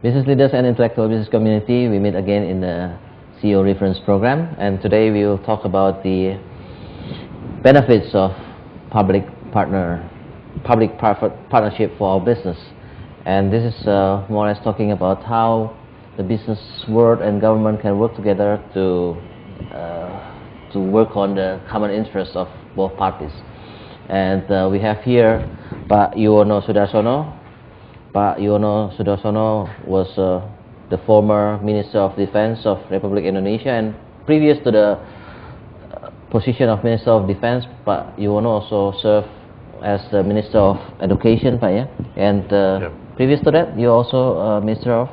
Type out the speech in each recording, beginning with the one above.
Business leaders and intellectual business community, we meet again in the CEO reference program, and today we will talk about the benefits of public-private partnership for our business. And this is more or less talking about how the business world and government can work together to work on the common interests of both parties. And we have here Pak Juwono Sudarsono. Pak Juwono Sudarsono was the former Minister of Defense of Republik Indonesia, and previous to the position of Minister of Defense, Pak Juwono also served as the Minister of Education, Pak, yeah? And previous to that, you also Minister of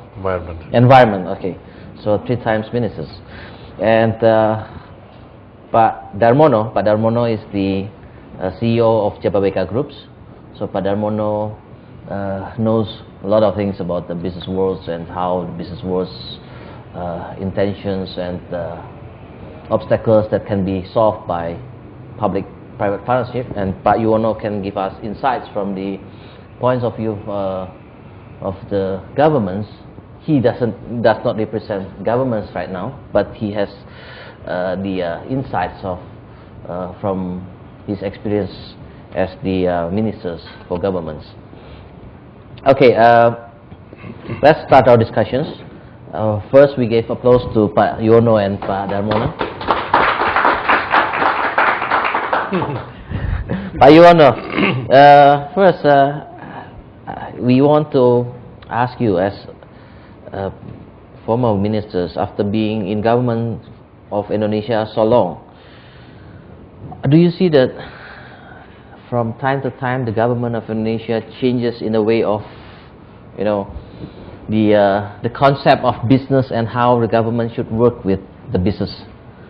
Environment. Okay, so 3 times ministers. And Pak Darmono is the CEO of Jababeka Groups. So Pak Darmono knows a lot of things about the business world and how the business world's intentions and obstacles that can be solved by public-private partnership. And Pak Juwono can give us insights from the points of view of the governments. He does not represent governments right now, but he has the insights of from his experience as the ministers for governments. Okay, let's start our discussions. First, we gave applause to Pak Juwono and Pak Darmono. Pak Juwono, first, we want to ask you, as former ministers, after being in government of Indonesia so long, do you see that from time to time the government of Indonesia changes in the way of, you know, the concept of business and how the government should work with the business?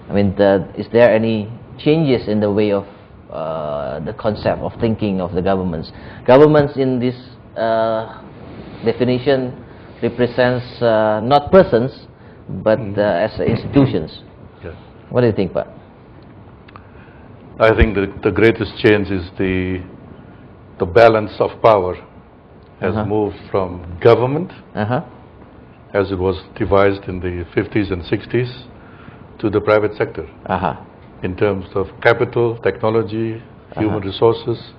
I mean, is there any changes in the way of the concept of thinking of the governments? Governments in this definition represents not persons, but as institutions. Yeah. What do you think, Pak? I think the greatest change is the balance of power has moved from government, as it was devised in the 50s and 60s, to the private sector, in terms of capital, technology, human resources,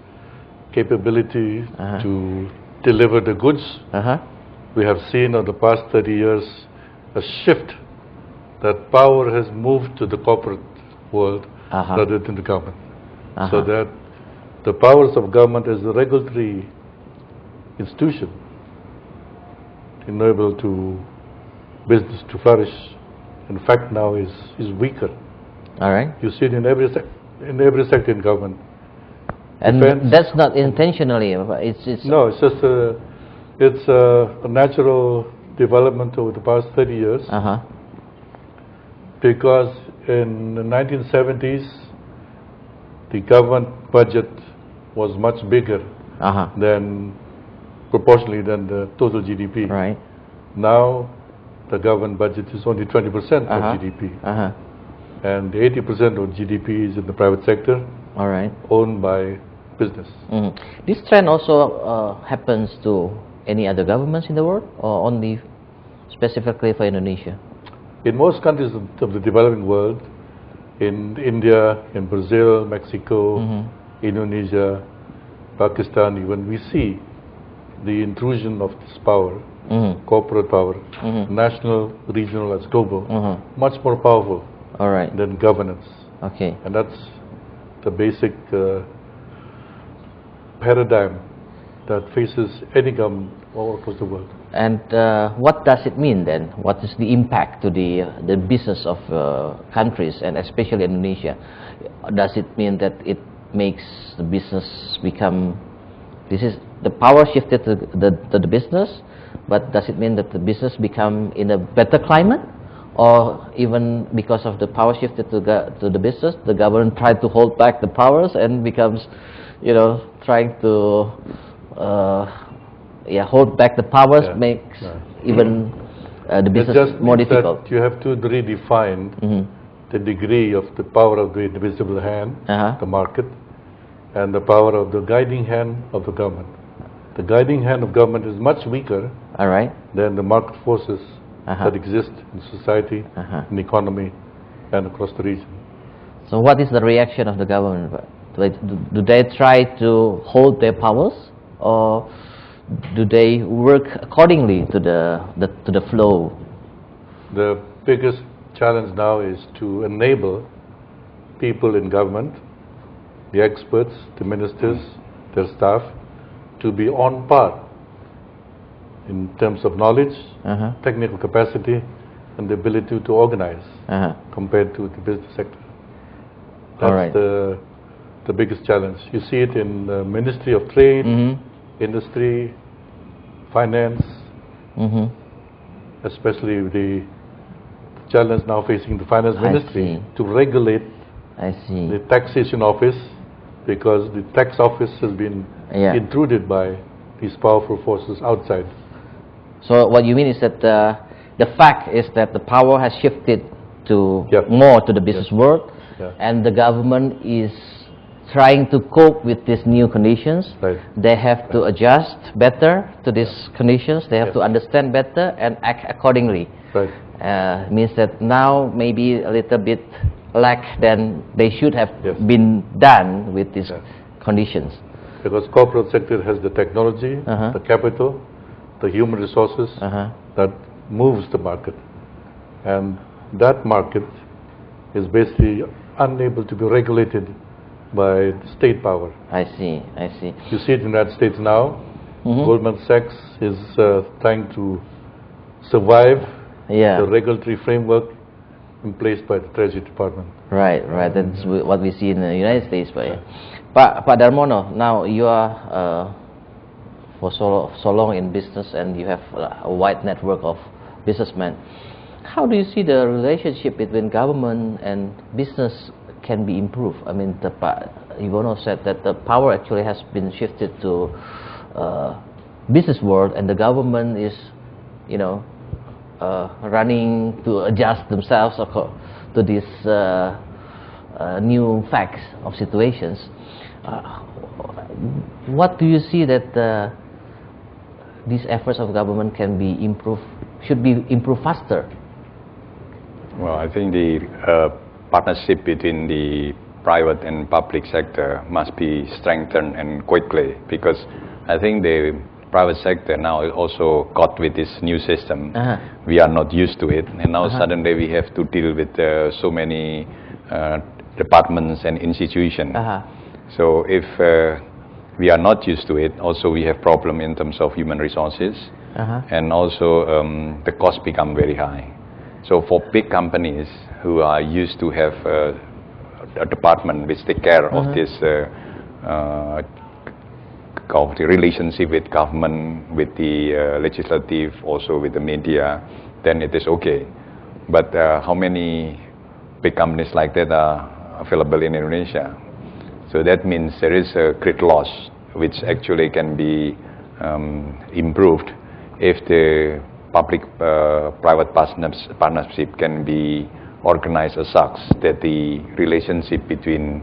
capability to deliver the goods. We have seen over the past 30 years a shift that power has moved to the corporate world rather than the government. So that the powers of government as a regulatory institution enable to business to flourish, in fact now is weaker. All right. You see it in every sector in government. And Defense, that's not intentionally. It's no, it's just a natural development over the past 30 years. Because in the 1970s, the government budget was much bigger than proportionally than the total GDP. Right. Now, the government budget is only 20% of GDP, and 80% of GDP is in the private sector. All right. Owned by business. This trend also happens to any other governments in the world, or only specifically for Indonesia? In most countries of the developing world, in India, in Brazil, Mexico, Indonesia, Pakistan, even, we see the intrusion of this power, corporate power, national, regional, as global, much more powerful than governance. Okay. And that's the basic paradigm that faces any government all across the world. And what does it mean then? What is the impact to the business of countries, and especially Indonesia? Does it mean that it makes the business become, this is the power shifted to the business, but does it mean that the business become in a better climate? Or even because of the power shifted to the business, the government tried to hold back the powers and becomes, you know, trying to hold back the powers, makes even the business more difficult. That you have to redefine the degree of the power of the invisible hand, the market, and the power of the guiding hand of the government. the guiding hand of government is much weaker All right. than the market forces that exist in society, in the economy, and across the region. So what is the reaction of the government? Do they try to hold their powers, or do they work accordingly to the flow? The biggest challenge now is to enable people in government, the experts, the ministers, their staff, to be on par in terms of knowledge, technical capacity, and the ability to organize compared to the business sector. That's the biggest challenge. You see it in the Ministry of Trade, Industry, Finance, especially the challenge now facing the Finance Ministry to regulate the taxation office, because the tax office has been intruded by these powerful forces outside. So what you mean is that the fact is that the power has shifted to more to the business world, and the government is trying to cope with these new conditions. They have to adjust better to these conditions. They have to understand better and act accordingly. Means that now maybe a little bit lack than they should have been done with these conditions. Because corporate sector has the technology, the capital, the human resources that moves the market, and that market is basically unable to be regulated by state power. I see. You see it in the United States now. Goldman Sachs is trying to survive the regulatory framework in place by the Treasury Department. Right. That's what we see in the United States. Pak Darmono, now you are for so long in business, and you have a wide network of businessmen. How do you see the relationship between government and business can be improved? I mean, Juwono said that the power actually has been shifted to business world, and the government is, running to adjust themselves to these new facts of situations. What do you see that these efforts of government can be improved, should be improved faster? Well, I think the partnership between the private and public sector must be strengthened and quickly, because I think the private sector now is also caught with this new system. We are not used to it, and now suddenly we have to deal with so many departments and institutions. So if we are not used to it, also we have problem in terms of human resources, and also the cost become very high. So for big companies who are used to have a department which take care of this of the relationship with government, with the legislative, also with the media, then it is okay. But how many big companies like that are available in Indonesia? So that means there is a great loss which actually can be improved if the public-private partnership can be organized as such that the relationship between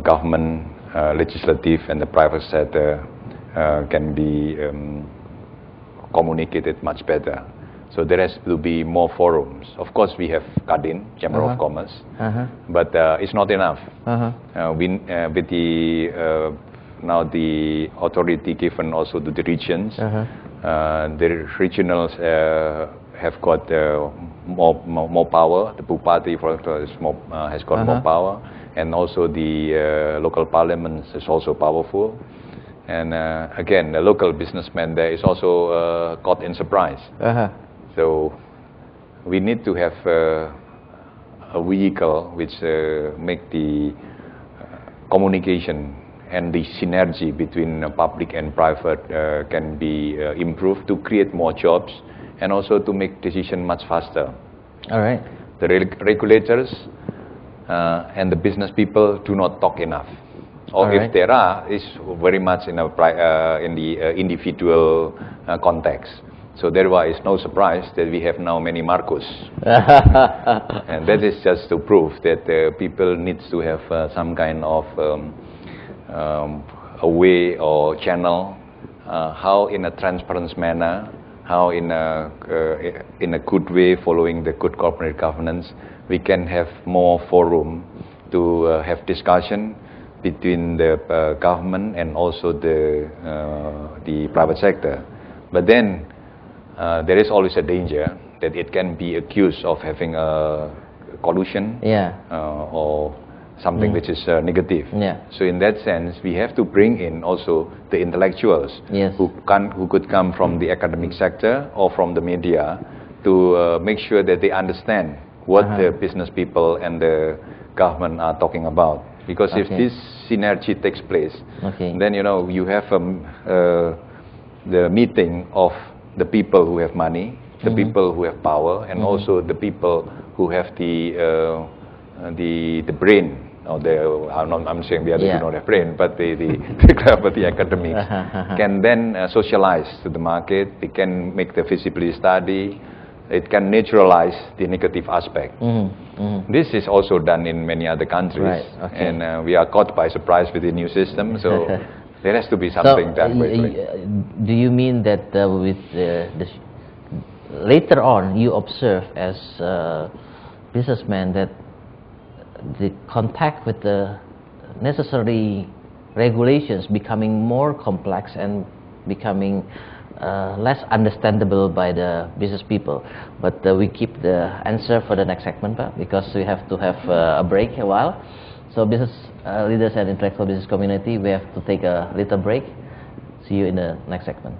government, legislative and the private sector can be communicated much better. So there has to be more forums. Of course, we have Kadin, Chamber of Commerce, but it's not enough. With the now the authority given also to the regions, the regionals have got more power. The Bupati, for example, has got more power, and also the local parliaments is also powerful. And again, the local businessman there is also caught in surprise. So we need to have a vehicle which make the communication and the synergy between public and private can be improved to create more jobs and also to make decision much faster. All right. The regulators and the business people do not talk enough. Or if there are, it's very much in the individual context. So thereby it's no surprise that we have now many Marcos. And that is just to prove that people need to have some kind of a way or channel how in a transparent manner, how in a good way, following the good corporate governance, we can have more forum to have discussion between the government and also the private sector. But then there is always a danger that it can be accused of having a collusion or something which is negative. So in that sense, we have to bring in also the intellectuals who could come from the academic sector or from the media to make sure that they understand what the business people and the government are talking about. Because if this synergy takes place, then you have the meeting of the people who have money, the people who have power, and also the people who have the brain. I'm saying the others do not have brain, but the academics can then socialize to the market. They can make the feasibility study. It can neutralize the negative aspect. This is also done in many other countries, and we are caught by surprise with the new system. So there has to be something done. Do you mean that with later on you observe as a businessman that the contact with the necessary regulations becoming more complex and becoming less understandable by the business people? But we keep the answer for the next segment, because we have to have a break a while. So business leaders and intellectual business community, we have to take a little break. See you in the next segment.